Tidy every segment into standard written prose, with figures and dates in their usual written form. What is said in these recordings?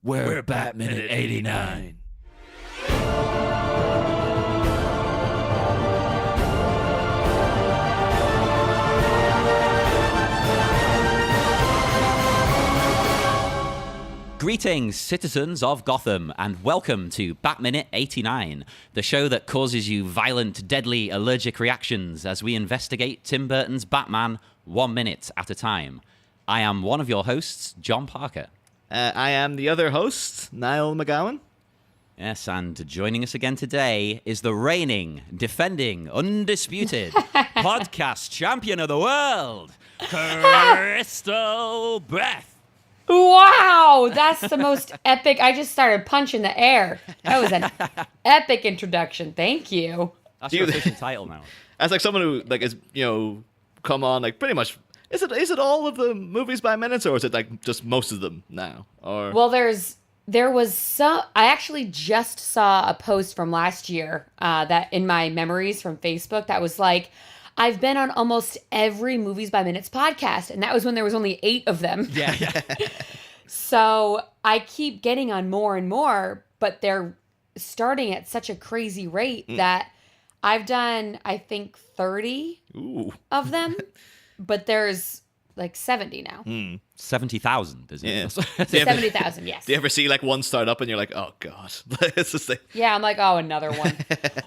We're Batman at 89. Greetings, citizens of Gotham, and welcome to Batminute 89, the show that causes you violent, deadly, allergic reactions as we investigate Tim Burton's Batman 1 minute at a time. I am one of your hosts, John Parker. I am the other host, Niall McGowan. Yes, and joining us again today is the reigning, defending, undisputed podcast champion of the world, Crystal Beth. Wow, that's the most epic. I just started punching the air. That was an epic introduction. Thank you. That's your official title now. As like someone who like is come on like pretty much. Is it all of the movies by minutes, or is it like just most of them now? Or well, there was some. I actually just saw a post from last year that in my memories from Facebook that was like, I've been on almost every Movies by Minutes podcast, and that was when there was only 8 of them. Yeah. So I keep getting on more and more, but they're starting at such a crazy rate that I've done, I think, 30 of them, but there's like 70 now. 70,000, isn't Yeah. it? 70,000, yes. do you ever see like one start up and you're like, oh god, it's just like Yeah, I'm like, oh, another one.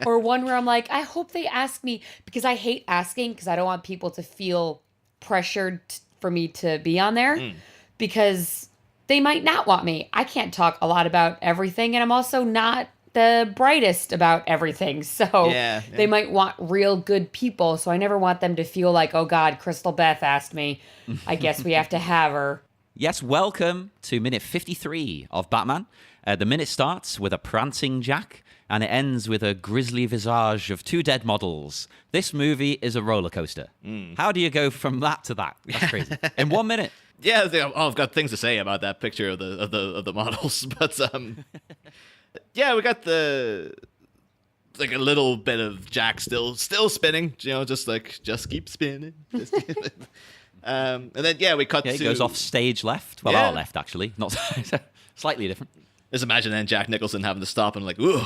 Or one where I'm like, I hope they ask me, because I hate asking because I don't want people to feel pressured for me to be on there because they might not want me. I can't talk a lot about everything, and I'm also not the brightest about everything. So Yeah. they might want real good people. So I never want them to feel like, oh God, Crystal Beth asked me. I guess we have to have her. Yes, welcome to minute 53 of Batman. The minute starts with a prancing Jack, and it ends with a grisly visage of 2 dead models. This movie is a roller coaster. How do you go from that to that? That's crazy. In 1 minute. yeah. I've got things to say about that picture of the models, but yeah, we got like a little bit of Jack still spinning. Just keep spinning. And then we cut to. It goes off stage left. Well, our left, actually. Not slightly different. Just imagine then Jack Nicholson having to stop and like, ooh,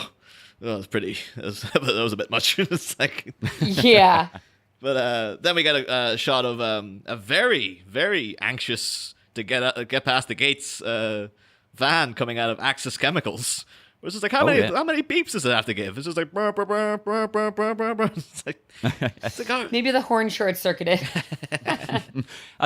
that was pretty. That was a bit much. It's like, Yeah. but then we get a shot of a very, very anxious to get past the gates van coming out of Axis Chemicals. It's just like how many beeps does it have to give? It's just like brr, brr, brr, brr, brr, brr, brr, brr. It's like oh. Maybe the horn short circuited. I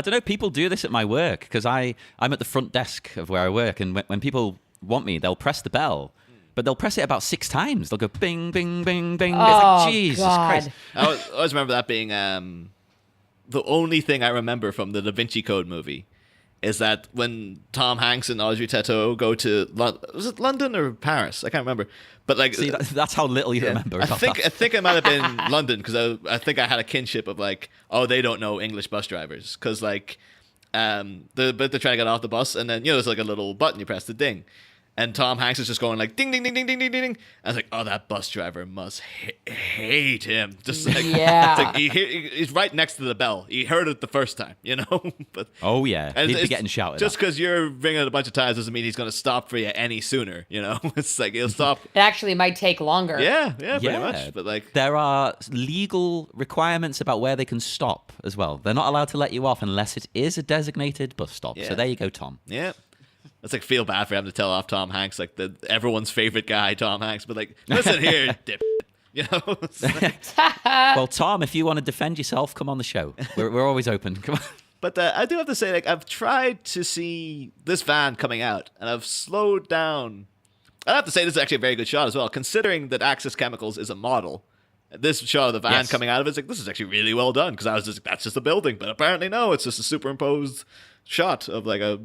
don't know. People do this at my work because I'm at the front desk of where I work, and when people want me, they'll press the bell, but they'll press it about 6 times. They'll go bing, bing, bing, bing. Oh, it's like, Jesus God. Christ. I always remember that being the only thing I remember from the Da Vinci Code movie. Is that when Tom Hanks and Audrey Tautou go to was it London or Paris? I can't remember. But like, See, that's how little you remember. I think it might have been London because I think I had a kinship of like, oh, they don't know English bus drivers because like, they're trying to get off the bus and then there's like a little button you press the ding, and Tom Hanks is just going like ding ding ding ding ding ding ding. I was like, oh, that bus driver must hate him. Just like, Yeah. it's like he's right next to the bell. He heard it the first time, But Oh, yeah. and He'd be it's getting shouted just at. because you're ringing it a bunch of times doesn't mean he's going to stop for you any sooner. It's like he'll stop. It actually might take longer. Yeah, pretty much. But like, There are legal requirements about where they can stop as well. They're not allowed to let you off unless it is a designated bus stop. Yeah. So there you go, Tom. yeah. It's like feel bad for having to tell off Tom Hanks, like everyone's favorite guy, Tom Hanks. But like, listen here, dip. It's like, Well, Tom, if you want to defend yourself, come on the show. We're always open. Come on. but I do have to say, like, I've tried to see this van coming out, and I've slowed down. I have to say, this is actually a very good shot as well, considering that Axis Chemicals is a model. This shot of the van coming out of it's like, this is actually really well done, because I was just, that's just a building, but apparently no, it's just a superimposed shot of like a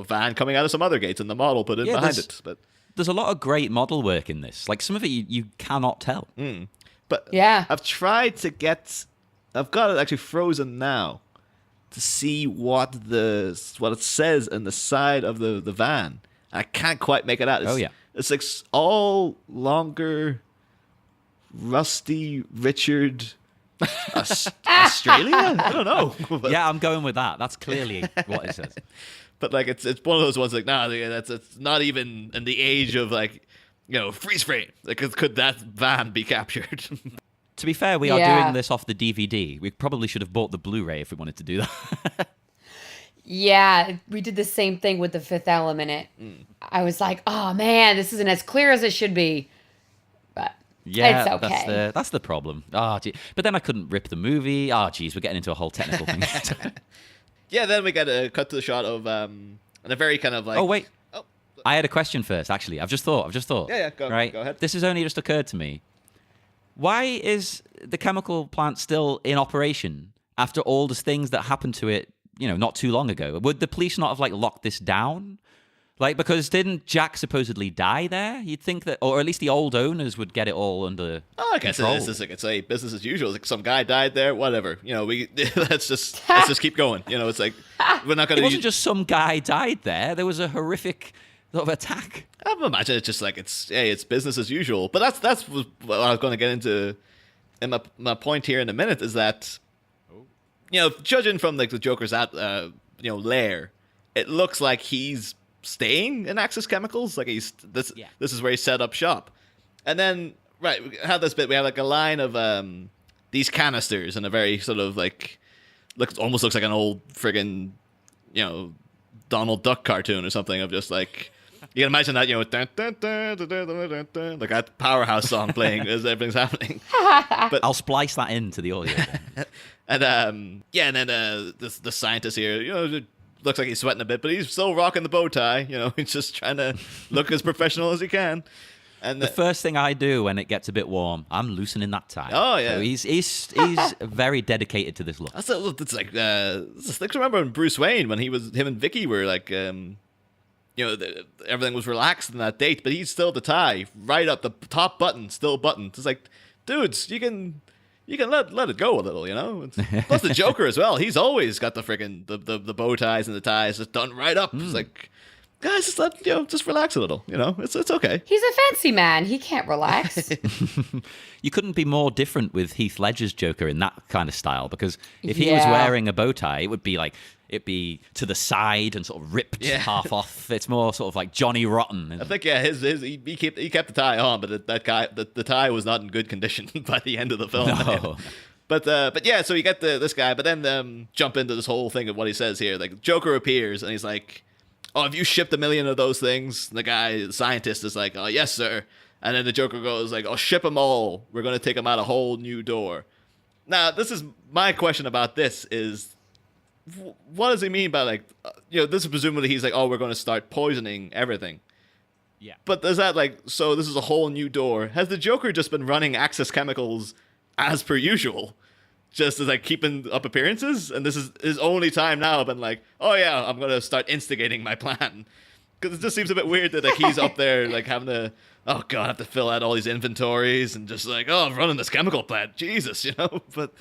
van coming out of some other gates and the model put in behind it. But there's a lot of great model work in this. Like some of it you cannot tell. But Yeah. I've tried to I've got it actually frozen now to see what it says in the side of the van. I can't quite make it out. It's like all longer, Rusty Richard Australia? I don't know. Yeah, I'm going with that. That's clearly what it says. But like it's one of those ones like it's not even in the age of like freeze frame. Like could that van be captured? To be fair, we are doing this off the DVD. We probably should have bought the Blu-ray if we wanted to do that. Yeah, we did the same thing with the Fifth Eleminute. I was like, oh man, this isn't as clear as it should be. But it's okay. That's the problem. Oh, gee. But then I couldn't rip the movie. Oh, geez, we're getting into a whole technical thing. Yeah, then we got a cut to the shot of and a very kind of like. Oh wait, I had a question first. Actually, I've just thought. Yeah, go ahead. This has only just occurred to me. Why is the chemical plant still in operation after all the things that happened to it? Not too long ago. Would the police not have locked this down? Because didn't Jack supposedly die there? You'd think that, or at least the old owners would get it all under. Oh, I guess control. This is like it's a business as usual. It's like some guy died there, whatever. We let's just keep going. It's like we're not going to. It wasn't just some guy died there. There was a horrific sort of attack. I imagine it's just like it's business as usual. But that's what I was going to get into. And my point here in a minute is that. Judging from the Joker's lair, it looks like he's staying in Axis Chemicals. Like this is where he set up shop. And then we have this bit. We have a line of these canisters and a very sort of almost looks like an old friggin' Donald Duck cartoon or something of just like. You can imagine that, dun, dun, dun, dun, dun, dun, dun, dun, like that Powerhouse song playing as everything's happening. But I'll splice that into the audio. And then the scientist here, looks like he's sweating a bit, but he's still rocking the bow tie. He's just trying to look as professional as he can. And the first thing I do when it gets a bit warm, I'm loosening that tie. Oh yeah, so he's very dedicated to this look. It's like remember when Bruce Wayne when him and Vicky were like. Everything was relaxed in that date, but he's still the tie right up the top button, still buttoned. It's like, dudes, you can let it go a little, Plus the Joker as well. He's always got the freaking the bow ties and the ties just done right up. It's like, guys, just relax a little. It's okay. He's a fancy man. He can't relax. You couldn't be more different with Heath Ledger's Joker in that kind of style, because if he was wearing a bow tie, it would be like. It'd be to the side and sort of ripped half off. It's more sort of like Johnny Rotten. I think he kept the tie on, but that guy the tie was not in good condition by the end of the film. No. But yeah, so you get this guy, but then jump into this whole thing of what he says here. Like Joker appears and he's like, "Oh, have you shipped 1 million of those things?" And the scientist is like, "Oh, yes, sir." And then the Joker goes like, "Oh, ship them all. We're gonna take them out a whole new door." Now, this is my question about this is. What does he mean by this is presumably he's like, oh, we're going to start poisoning everything. Yeah. But does that so this is a whole new door? Has the Joker just been running Axis Chemicals as per usual? Just as keeping up appearances? And this is his only time now been like, oh yeah, I'm going to start instigating my plan. Because it just seems a bit weird that he's up there having to, oh god, I have to fill out all these inventories and just I'm running this chemical plant, Jesus, but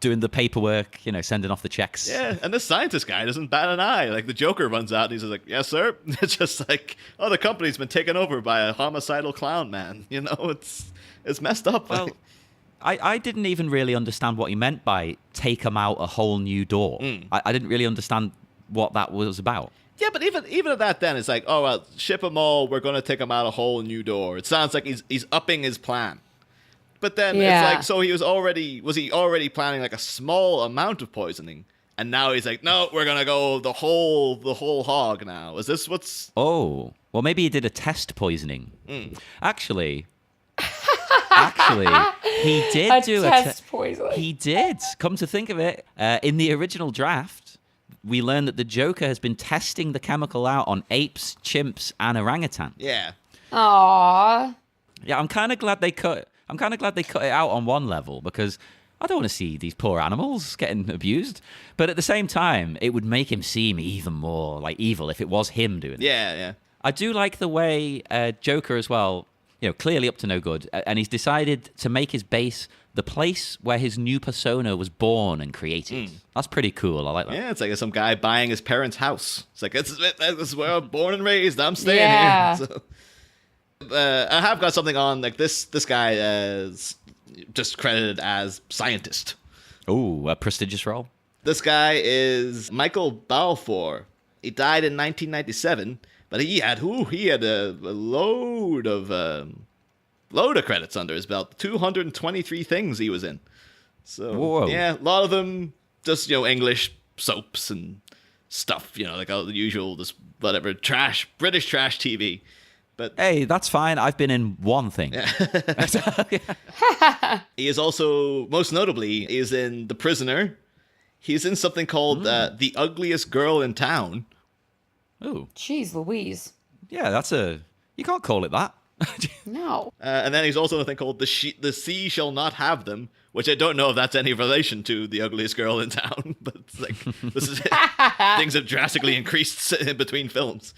doing the paperwork, sending off the checks. Yeah, and this scientist guy doesn't bat an eye. Like the Joker runs out and he's like, yes, sir. It's just like, oh, the company's been taken over by a homicidal clown man. It's messed up. Well, I didn't even really understand what he meant by take them out a whole new door. I didn't really understand what that was about. Yeah, but even at that, then it's like, oh well, ship them all. We're gonna take them out a whole new door. It sounds like he's upping his plan. But then it's like, so was he already planning a small amount of poisoning, and now he's like, no, we're gonna go the whole hog now. Is this what's? Oh, well, maybe he did a test poisoning. Actually, he did do a test poisoning. He did. Come to think of it, in the original draft. We learned that the Joker has been testing the chemical out on apes, chimps, and orangutans. Yeah. Aww. Yeah, I'm kind of glad they cut it out on one level, because I don't want to see these poor animals getting abused. But at the same time, it would make him seem even more evil if it was him doing it. Yeah. I do like the way Joker as well, clearly up to no good, and he's decided to make his base the place where his new persona was born and created. That's pretty cool. I like that. Yeah, it's like some guy buying his parents' house. It's like, this is where I'm born and raised. I'm staying here. So, I have got something on, this guy is just credited as scientist. Ooh, a prestigious role. This guy is Michael Balfour. He died in 1997, but he had a load of credits under his belt. 223 things he was in. So Whoa. yeah, a lot of them just English soaps and stuff. Like all the usual, just whatever British trash TV. But Hey, that's fine. I've been in one thing. he is also, most notably, he is in The Prisoner. He's in something called The Ugliest Girl in Town. Oh, Jeez Louise. yeah, you can't call it that. No. And then he's also in a thing called The Sea Shall Not Have Them, which I don't know if that's any relation to The Ugliest Girl in Town, but it's like, this is things have drastically increased in between films.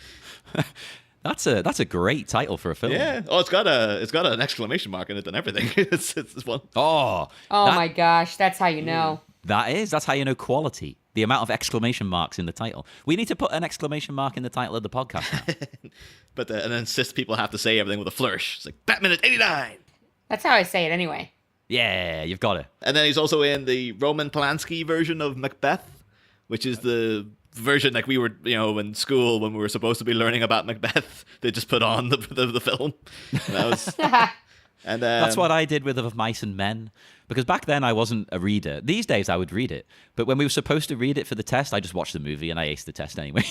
That's a great title for a film. Yeah. Oh, it's got an exclamation mark in it and everything. it's one. Oh, My gosh, that's how you know. That's how you know quality. The amount of exclamation marks in the title. We need to put an exclamation mark in the title of the podcast now. But and then insist people have to say everything with a flourish. It's like Batminute 89. That's how I say it anyway. Yeah, you've got it. And then he's also in the Roman Polanski version of Macbeth, which is the version like we were, in school when we were supposed to be learning about Macbeth. They just put on the film. And That's what I did with Of Mice and Men. Because back then I wasn't a reader. These days I would read it. But when we were supposed to read it for the test, I just watched the movie and I aced the test anyway.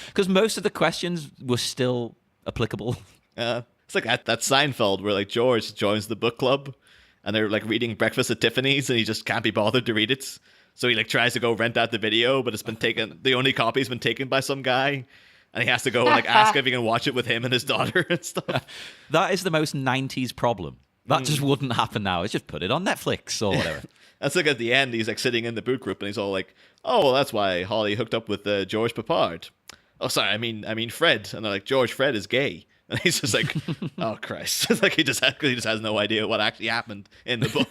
Because most of the questions were still applicable. It's like that Seinfeld where like George joins the book club and they're like reading Breakfast at Tiffany's and he just can't be bothered to read it. So he like tries to go rent out the video, but it's been taken. The only copy's been taken by some guy. And he has to go like ask if he can watch it with him and his daughter and stuff. That is the most 90s problem. That just wouldn't happen now. It's just put it on Netflix or whatever. That's like at the end, he's like sitting in the boot group and he's all like, "Oh, well, that's why Holly hooked up with George Papard." "Oh, sorry, I mean Fred." And they're like, "George, Fred is gay." And he's just like, "Oh Christ!" It's like he just has no idea what actually happened in the book.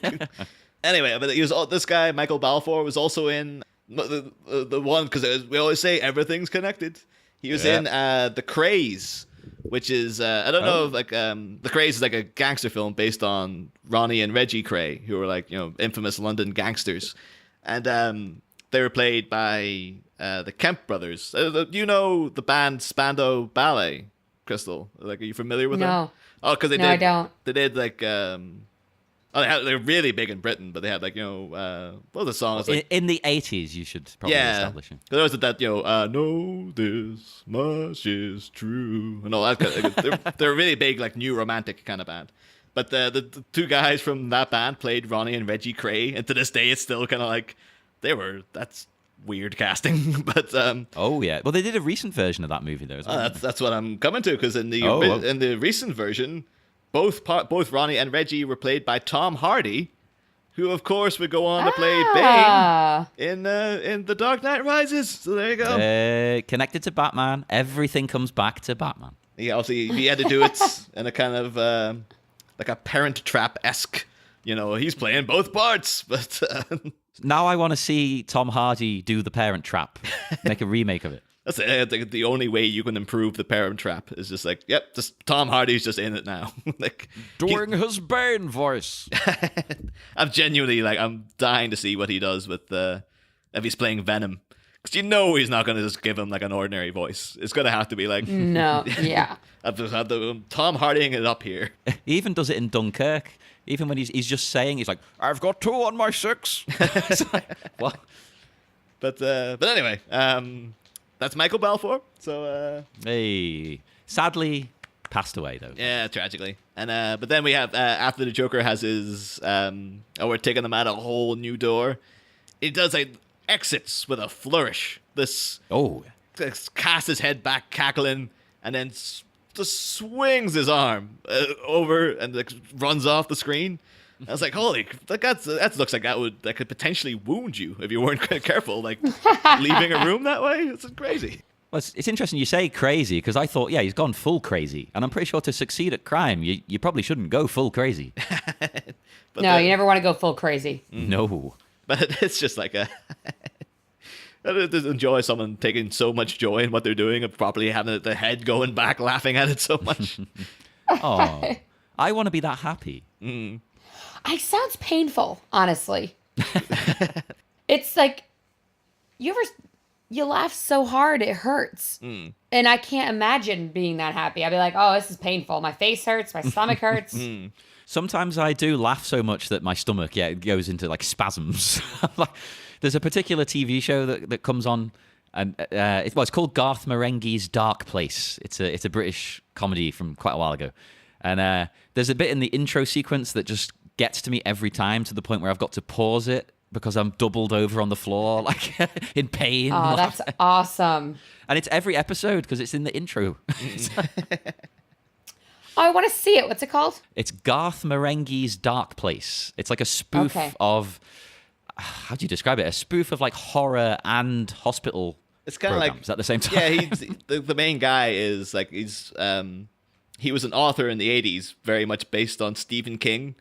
Anyway, but this guy Michael Balfour was also in the one because we always say everything's connected. He was in The Craze, which is I don't know if like The Craze is like a gangster film based on Ronnie and Reggie Cray, who were like infamous London gangsters, and they were played by the Kemp brothers. The band Spandau Ballet, Crystal. Like, are you familiar with them? No. Oh, because I don't. They did like they're really big in Britain, but they had like what was the song? Like, in the 80s, you should probably establish it. There was that I know this much is true and all that. They're a really big like new romantic kind of band. But the two guys from that band played Ronnie and Reggie Cray, and to this day it's still kind of like that's weird casting. But oh yeah, well they did a recent version of that movie there as well. That's what I'm coming to, because in the recent version, both Ronnie and Reggie were played by Tom Hardy, who of course would go on to play Bane in The Dark Knight Rises. So there you go. Connected to Batman, everything comes back to Batman. Yeah, obviously he had to do it in a kind of like a Parent Trap-esque. He's playing both parts, but now I want to see Tom Hardy do The Parent Trap, make a remake of it. That's it. The only way you can improve The Parent Trap is just like, just Tom Hardy's just in it now. Like doing his Bane voice. I'm dying to see what he does with if he's playing Venom, because he's not going to just give him like an ordinary voice. It's going to have to be like no, yeah. I've just had Tom Hardying it up here. He even does it in Dunkirk. Even when he's just saying, he's like, "I've got 2 on my 6." Like, what? But anyway, that's Michael Balfour. So hey, sadly passed away though. Yeah, tragically. And but then we have after the Joker has his we're taking them out a whole new door. He does like exits with a flourish. This casts his head back, cackling, and then just swings his arm over and like runs off the screen. I was like, holy, that looks like that could potentially wound you if you weren't careful, like leaving a room that way. It's crazy. Well, it's interesting you say crazy, because I thought, he's gone full crazy. And I'm pretty sure to succeed at crime, you probably shouldn't go full crazy. You never want to go full crazy. No. But it's just like I just enjoy someone taking so much joy in what they're doing and probably having the head going back, laughing at it so much. Oh, I want to be that happy. Mm. It sounds painful, honestly. It's like, you ever you laugh so hard it hurts. And I can't imagine being that happy. I'd be like, oh, this is painful. My face hurts. My stomach hurts. Sometimes I do laugh so much that my stomach goes into like spasms. Like, there's a particular TV show that comes on, and it's called Garth Marenghi's Dark Place. It's a British comedy from quite a while ago, and there's a bit in the intro sequence that just gets to me every time, to the point where I've got to pause it because I'm doubled over on the floor, like in pain. Oh, that's awesome. And it's every episode because it's in the intro. Oh, I want to see it. What's it called? It's Garth Marenghi's Dark Place. It's like a spoof of, how do you describe it? A spoof of like horror and hospital It's kind of like at the same time. Yeah, he's the main guy is like he was an author in the 80s, very much based on Stephen King,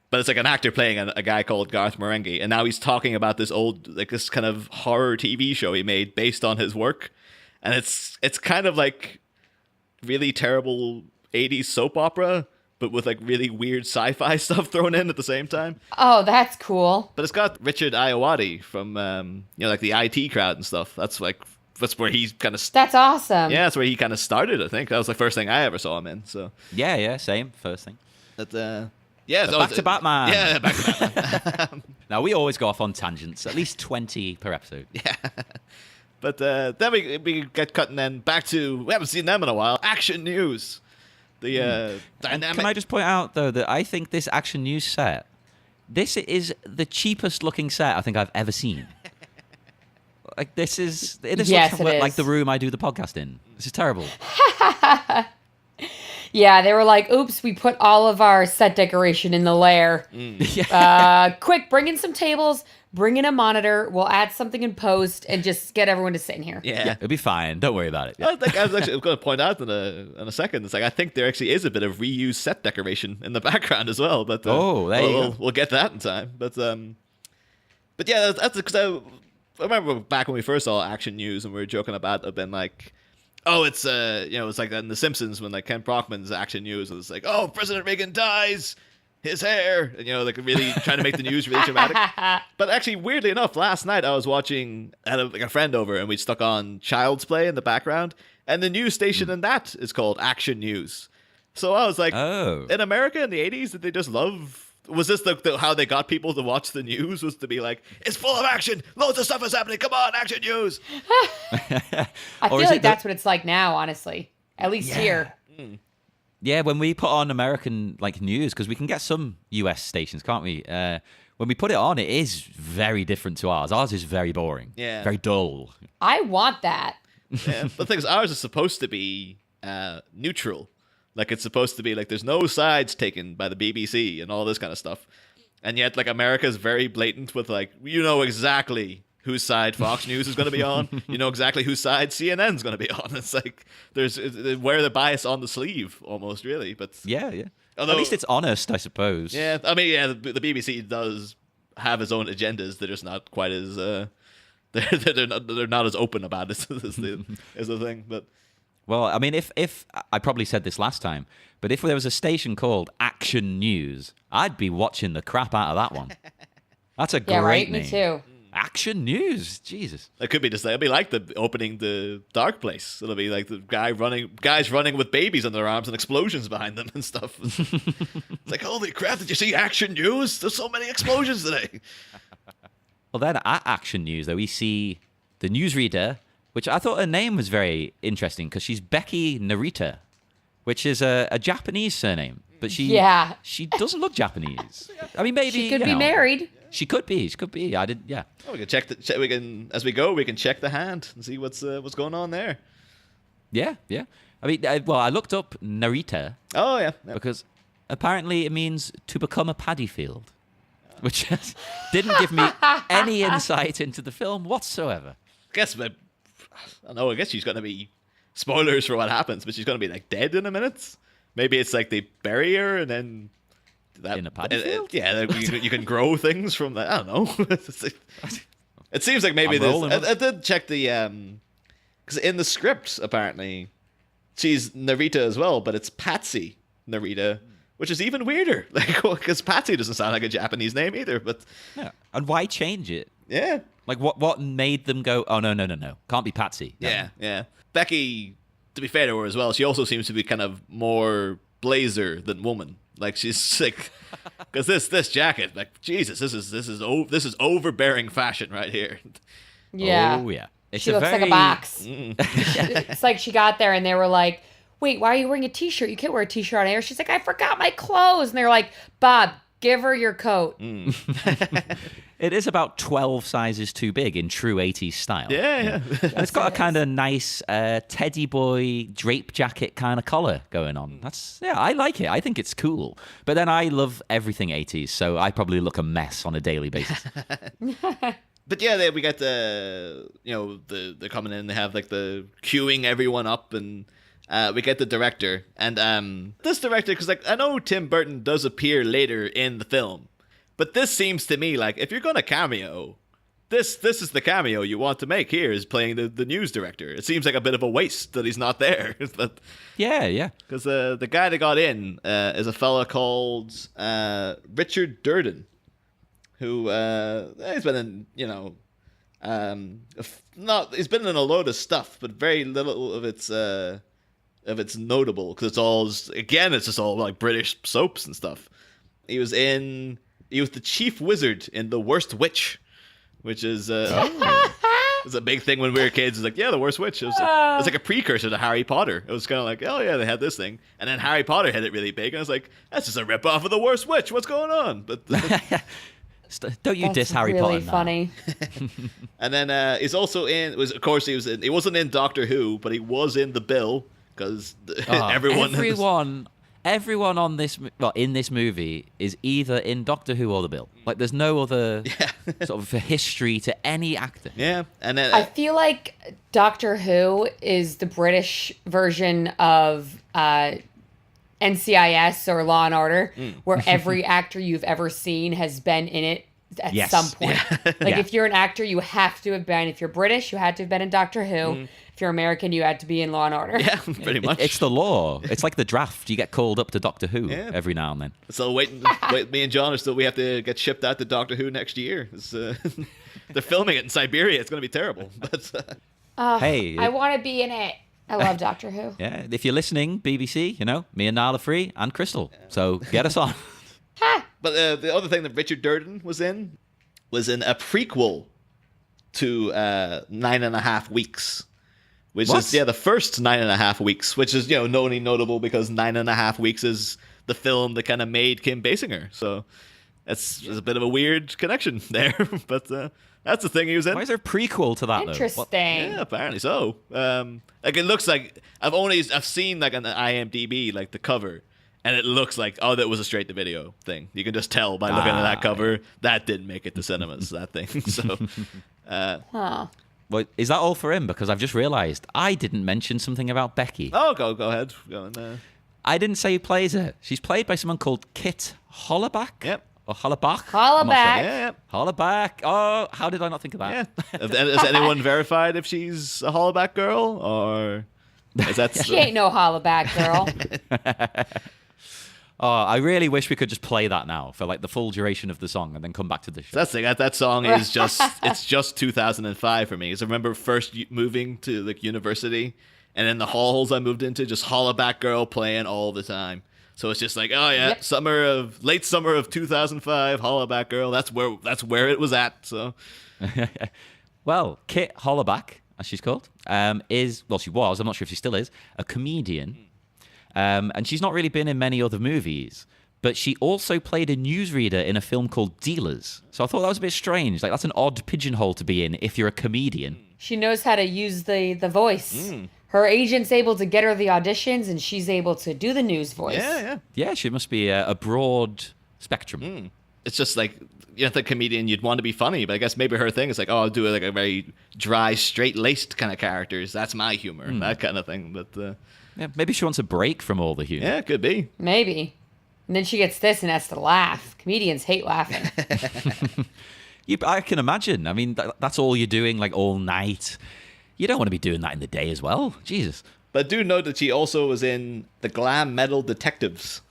but it's like an actor playing a guy called Garth Marenghi, and now he's talking about this this kind of horror TV show he made based on his work, and it's kind of like really terrible 80s soap opera, but with like really weird sci-fi stuff thrown in at the same time. Oh, that's cool. But it's got Richard Ayoade from like the IT crowd and stuff. That's where he's kind of That's awesome. yeah, that's where he kind of started. I think that was the first thing I ever saw him in. So Yeah, same. First thing. yeah, Back to Batman. Yeah, back to Batman. Now, we always go off on tangents, at least 20 per episode. Yeah. But then we get cut and then back to, we haven't seen them in a while, Action News. The dynamic. Can I just point out, though, that I think this Action News set, this is the cheapest looking set I think I've ever seen. Like, it Yes, looks it like is. the room I do the podcast in. This is terrible. Yeah, they were like, oops, we put all of our set decoration in the lair. Quick, bring in some tables, bring in a monitor. We'll add something in post and just get everyone to sit in here. Yeah. It'll be fine. Don't worry about it. I was actually going to point out in a second. It's like I think there actually is a bit of reused set decoration in the background as well. But there you go. We'll get that in time. But yeah, that's because I remember back when we first saw Action News and we were joking about it, been like, oh, it's it's like in The Simpsons when like Ken Brockman's Action News was like, oh, President Reagan dies, his hair, and like really trying to make the news really dramatic. But actually, weirdly enough, last night I was watching, I had a friend over and we stuck on Child's Play in the background, and the news station in that is called Action News. So I was like, Oh. in America in the 80s, did they just love? Was this how they got people to watch the news? Was to be like, it's full of action, loads of stuff is happening. Come on, Action News. I feel like that's what it's like now, honestly. At least here. Yeah, when we put on American like news, because we can get some US stations, can't we? When we put it on, it is very different to ours. Ours is very boring. Yeah. Very dull. I want that. Yeah, but the thing is, ours is supposed to be neutral. Like, it's supposed to be like there's no sides taken by the BBC and all this kind of stuff. And yet, like, America's very blatant with, like, you know exactly whose side Fox News is going to be on. You know exactly whose side CNN's going to be on. It's like they wear the bias on the sleeve almost, really. But Yeah. Although, At least it's honest, I suppose. yeah, I mean, yeah, the BBC does have its own agendas. They're just not quite as they're not as open about it as the thing. But Well, I mean, if I probably said this last time, but if there was a station called Action News, I'd be watching the crap out of that one. That's a great Yeah, right? name. Me too. Action News, Jesus. it could be just it'll be like the opening the Dark Place. It'll be like the guys running with babies on their arms and explosions behind them and stuff. It's like, holy crap! Did you see Action News? There's so many explosions today. Well, then at Action News, though, we see the newsreader, which I thought her name was very interesting because she's Becky Narita, which is a Japanese surname, but she doesn't look Japanese. I mean, maybe She could be married. She could be. I did. Yeah. Oh, we can check we can as we go. We can check the hand and see what's going on there. Yeah. I mean, I looked up Narita Oh yeah. because apparently it means to become a paddy field, which didn't give me any insight into the film whatsoever. I don't know. I guess she's gonna be spoilers for what happens, but she's gonna be like dead in a minute. Maybe it's like they bury her and then In a paddy field? Yeah, you can grow things from that. I don't know. It seems like maybe I'm this. rolling with I did check the because in the script apparently she's Narita as well, but it's Patsy Narita, which is even weirder. Like, because Patsy doesn't sound like a Japanese name either. But Yeah. And why change it? Yeah. Like, what made them go, oh, no, can't be Patsy. No. Yeah. Becky, to be fair to her as well, she also seems to be kind of more blazer than woman. Like, she's like, because this jacket, like, Jesus, this is overbearing fashion right here. Yeah. Oh, yeah. She looks like a box. It's like she got there and they were like, wait, why are you wearing a t-shirt? You can't wear a t-shirt on air. She's like, I forgot my clothes. And they're like, Bob, give her your coat. It is about 12 sizes too big in true 80s style. Yeah. And it's got a kind of nice teddy boy drape jacket kind of collar going on. I like it. I think it's cool. But then I love everything 80s, so I probably look a mess on a daily basis. But yeah, we got they're coming in, they have like the queuing everyone up, and we get the director. And this director, because like I know Tim Burton does appear later in the film, but this seems to me like if you're going to cameo, this is the cameo you want to make here, is playing the news director. It seems like a bit of a waste that he's not there. But yeah. Because the guy that got in is a fella called Richard Durden, who he's been in, he's been in a load of stuff, but very little of it's notable, because it's just all like British soaps and stuff. He was the chief wizard in The Worst Witch, which is it's a big thing when we were kids. It's like, yeah, The Worst Witch. It was like a precursor to Harry Potter. It was kind of like, oh yeah, they had this thing, and then Harry Potter had it really big, and I was like, that's just a rip off of The Worst Witch. What's going on? But don't you diss Harry really Potter? Funny. And then he's also in. He wasn't in Doctor Who, but he was in the bill, because everyone on this, in this movie is either in Doctor Who or the Bill. Like, there's no other sort of history to any actor. Yeah, and then I feel like Doctor Who is the British version of NCIS or Law and Order, where every actor you've ever seen has been in it at some point. Yeah. If you're an actor, you have to have been. If you're British, you had to have been in Doctor Who. If you're American, you had to be in Law and Order. Yeah, pretty much. It's the law. It's like the draft. You get called up to Doctor Who every now and then. So wait, me and John we have to get shipped out to Doctor Who next year. They're filming it in Siberia. It's going to be terrible. But hey, I want to be in it. I love Doctor Who. Yeah, if you're listening, BBC, me and Niall are free, and Crystal. So get us on. But the other thing that Richard Durden was in a prequel to 9.5 Weeks, which is the first 9.5 Weeks, which is only notable because 9.5 Weeks is the film that kind of made Kim Basinger. So it's a bit of a weird connection there, but that's the thing he was in. Why is there a prequel to that? Interesting. Yeah, apparently so. Like it looks like I've seen like on the IMDb like the cover. And it looks like, that was a straight-to-video thing. You can just tell by looking at that cover, that didn't make it to cinemas, that thing. So, Well, is that all for him? Because I've just realised I didn't mention something about Becky. Oh, go ahead. Go in. I didn't say who plays her. She's played by someone called Kit Hollaback. Yep. Or Hollaback. Hollaback. Yeah. Hollaback. Oh, how did I not think of that? Yeah. Has anyone verified if she's a Hollaback girl, or is that? She ain't no Hollaback girl. Oh, I really wish we could just play that now for like the full duration of the song and then come back to the show. That's the thing. That song is just 2005 for me. Because I remember first moving to like university, and in the halls I moved into, just Hollaback Girl playing all the time. So it's just like, late summer of 2005, Hollaback Girl. That's where it was at. So, well, Kit Hollaback, as she's called, she was. I'm not sure if she still is a comedian. And she's not really been in many other movies, but she also played a newsreader in a film called Dealers. So I thought that was a bit strange. Like, that's an odd pigeonhole to be in if you're a comedian. She knows how to use the voice. Her agent's able to get her the auditions, and she's able to do the news voice. Yeah, she must be a broad spectrum. It's just like, the comedian, you'd want to be funny, but I guess maybe her thing is like, I'll do like a very dry, straight-laced kind of characters. That's my humor, that kind of thing. But yeah, maybe she wants a break from all the humor. Yeah, could be. Maybe. And then she gets this and has to laugh. Comedians hate laughing. I can imagine. I mean, that's all you're doing like all night. You don't want to be doing that in the day as well. Jesus. But do note that she also was in The Glam Metal Detectives,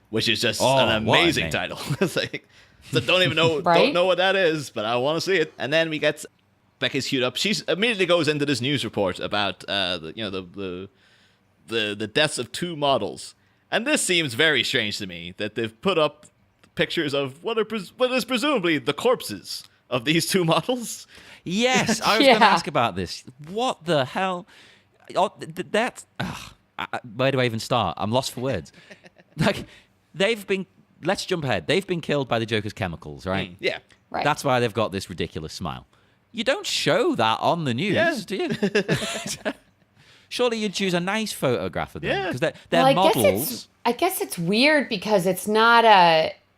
which is just an amazing title. It's like, So don't even know, Right? don't know what that is, but I want to see it. And then we get Becky's queued up. She immediately goes into this news report about the deaths of 2 models. And this seems very strange to me that they've put up pictures of what is presumably the corpses of these 2 models. Yes, I was going to ask about this. What the hell? Oh, where do I even start? I'm lost for words. Like, let's jump ahead. They've been killed by the Joker's chemicals, right? Yeah. Right. That's why they've got this ridiculous smile. You don't show that on the news, do you? Surely you'd choose a nice photograph of them. Yeah. Because they're models. I guess it's weird because it's not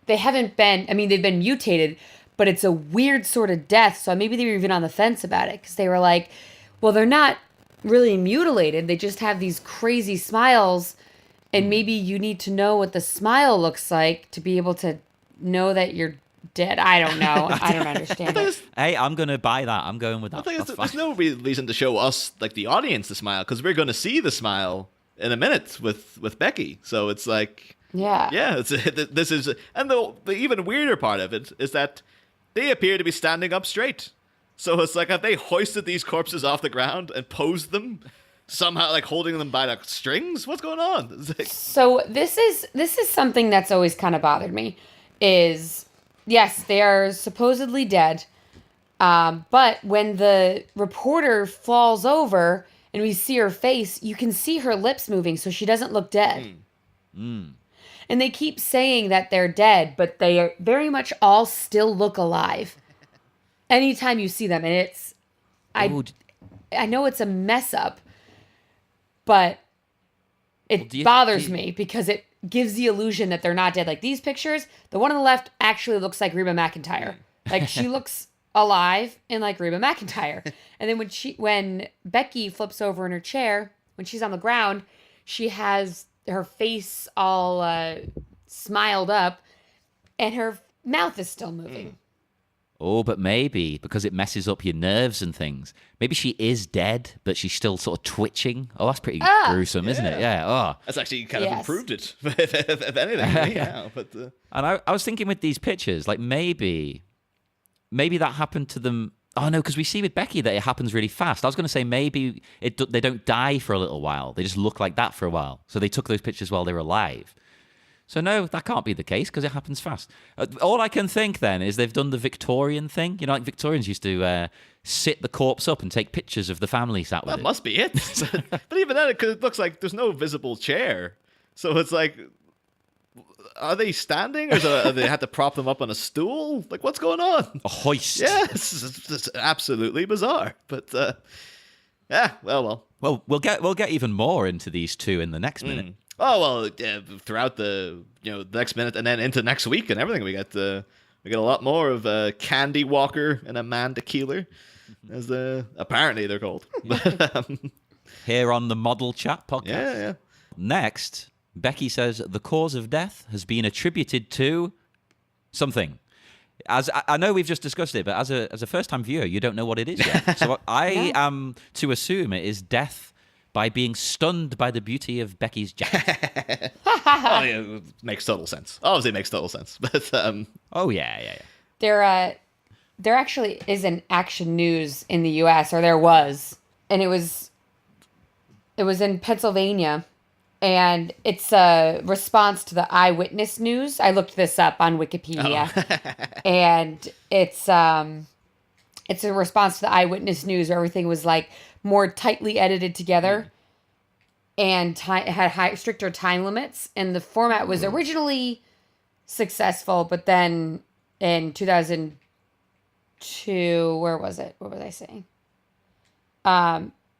they haven't been, I mean, they've been mutated, but it's a weird sort of death. So maybe they were even on the fence about it because they were like, well, they're not really mutilated. They just have these crazy smiles. And maybe you need to know what the smile looks like to be able to know that you're dead. I don't know. I don't understand it. Hey, I'm going to buy that. I'm going with that. There's no reason to show us, like the audience, the smile, because we're going to see the smile in a minute with Becky. So it's like, this is, and the even weirder part of it is that they appear to be standing up straight. So it's like, have they hoisted these corpses off the ground and posed them somehow, like holding them by like strings? What's going on? Like, so this is something that's always kind of bothered me. Is yes, they are supposedly dead, but when the reporter falls over and we see her face, you can see her lips moving, so she doesn't look dead. And they keep saying that they're dead, but they are very much all still look alive. Anytime you see them, and it's, I know it's a mess up, but it bothers me because it gives the illusion that they're not dead. Like these pictures, the one on the left actually looks like Reba McEntire. Like she looks alive and like Reba McEntire. And then when Becky flips over in her chair, when she's on the ground, she has her face all smiled up and her mouth is still moving. Oh, but maybe because it messes up your nerves and things. Maybe she is dead, but she's still sort of twitching. Oh, that's pretty gruesome, isn't it? Yeah. Oh, that's actually kind of improved it, if anything. Yeah. But and I was thinking with these pictures, like maybe that happened to them. Oh no, because we see with Becky that it happens really fast. I was going to say maybe they don't die for a little while. They just look like that for a while. So they took those pictures while they were alive. So no, that can't be the case because it happens fast. All I can think then is they've done the Victorian thing. You know, like Victorians used to sit the corpse up and take pictures of the family sat with it. That must be it. But even then, it looks like there's no visible chair. So it's like, are they standing or do they have to prop them up on a stool? Like, what's going on? A hoist. Yeah, it's absolutely bizarre. But yeah, well. Well, we'll get even more into these 2 in the next minute. Oh well, yeah, throughout the next minute and then into next week and everything, we get a lot more of Candy Walker and Amanda Keeler, as apparently they're called. Here on the Model Chat podcast. Yeah. Next, Becky says the cause of death has been attributed to something. As I know we've just discussed it, but as a first-time viewer, you don't know what it is yet. So I am to assume it is death by being stunned by the beauty of Becky's jacket. Oh, yeah, it makes total sense. Obviously, it makes total sense. But oh yeah. There actually is an Action News in the U.S., or there was, and it was in Pennsylvania, and it's a response to the eyewitness news. I looked this up on Wikipedia, and it's a response to the eyewitness news where everything was like more tightly edited together and had stricter time limits. And the format was originally successful, but then in 2002, where was it? What was I saying?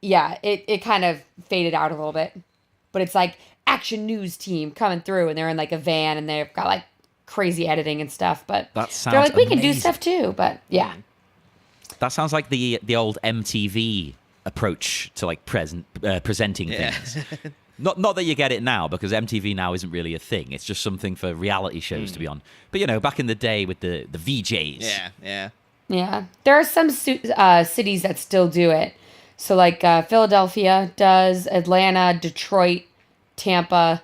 It kind of faded out a little bit. But it's like Action News team coming through, and they're in like a van, and they've got like crazy editing and stuff. But that sounds they're like, we can do amazing. stuff too. But yeah. That sounds like the old MTV approach to like presenting things. Not that you get it now, because MTV now isn't really a thing. It's just something for reality shows to be on. But back in the day with the VJs. Yeah. There are some cities that still do it. So like Philadelphia does, Atlanta, Detroit, Tampa,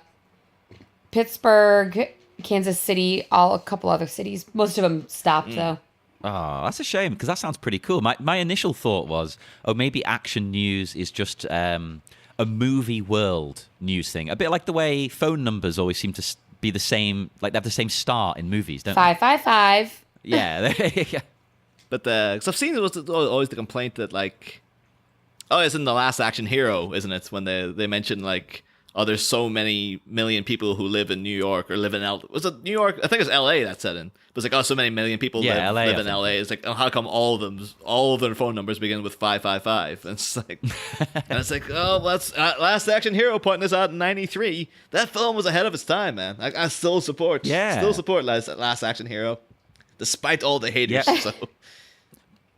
Pittsburgh, Kansas City, a couple other cities. Most of them stopped though. Oh, that's a shame because that sounds pretty cool. My initial thought was, oh, maybe Action News is just a movie world news thing. A bit like the way phone numbers always seem to be the same, like they have the same start in movies, don't they? 555. Yeah. But because I've seen it was always the complaint that like, oh, it's in The Last Action Hero, isn't it? When they mention like, oh, there's so many million people who live in New York or live in was it New York? I think it's L.A. that said in. But it's like, oh, so many million people live in L.A. It's like, oh, how come all of their phone numbers begin with 555? And it's like, oh, that's Last Action Hero putting this out in '93. That film was ahead of its time, man. I still support Last Action Hero, despite all the haters. Yeah. So.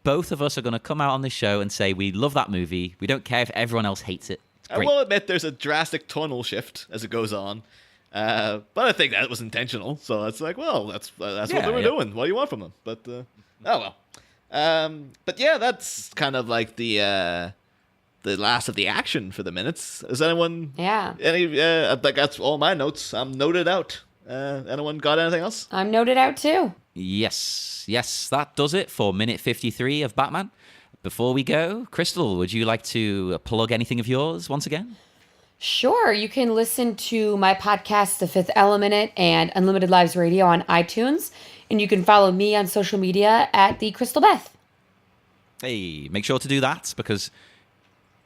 Both of us are going to come out on this show and say we love that movie. We don't care if everyone else hates it. I will admit there's a drastic tonal shift as it goes on, but I think that was intentional. So it's like, well, that's what they were doing. What do you want from them? But oh well. But yeah, that's kind of like the last of the action for the minutes. Is anyone? Yeah. That's all my notes. I'm noted out. Anyone got anything else? I'm noted out too. Yes, that does it for minute 53 of Batman. Before we go, Crystal, would you like to plug anything of yours once again? Sure. You can listen to my podcast, The Fifth Eleminute, and Unlimited Lives Radio on iTunes. And you can follow me on social media at the Crystal Beth. Hey, make sure to do that because,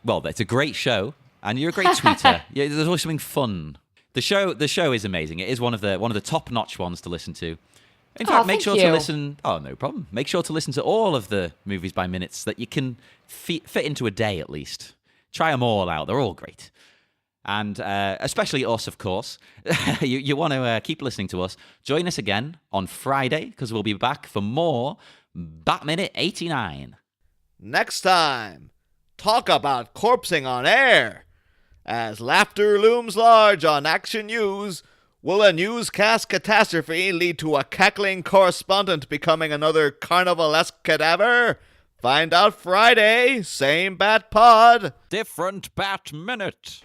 well, it's a great show and you're a great tweeter. Yeah, there's always something fun. The show is amazing. It is one of the top-notch ones to listen to. In fact, make sure to listen. Oh, no problem. Make sure to listen to all of the movies by minutes that you can fit into a day at least. Try them all out. They're all great. And especially us, of course. you want to keep listening to us. Join us again on Friday because we'll be back for more Bat Minute 89. Next time, talk about corpsing on air. As laughter looms large on Action News, will a newscast catastrophe lead to a cackling correspondent becoming another carnivalesque cadaver? Find out Friday, same Bat Pod. Different Bat Minute.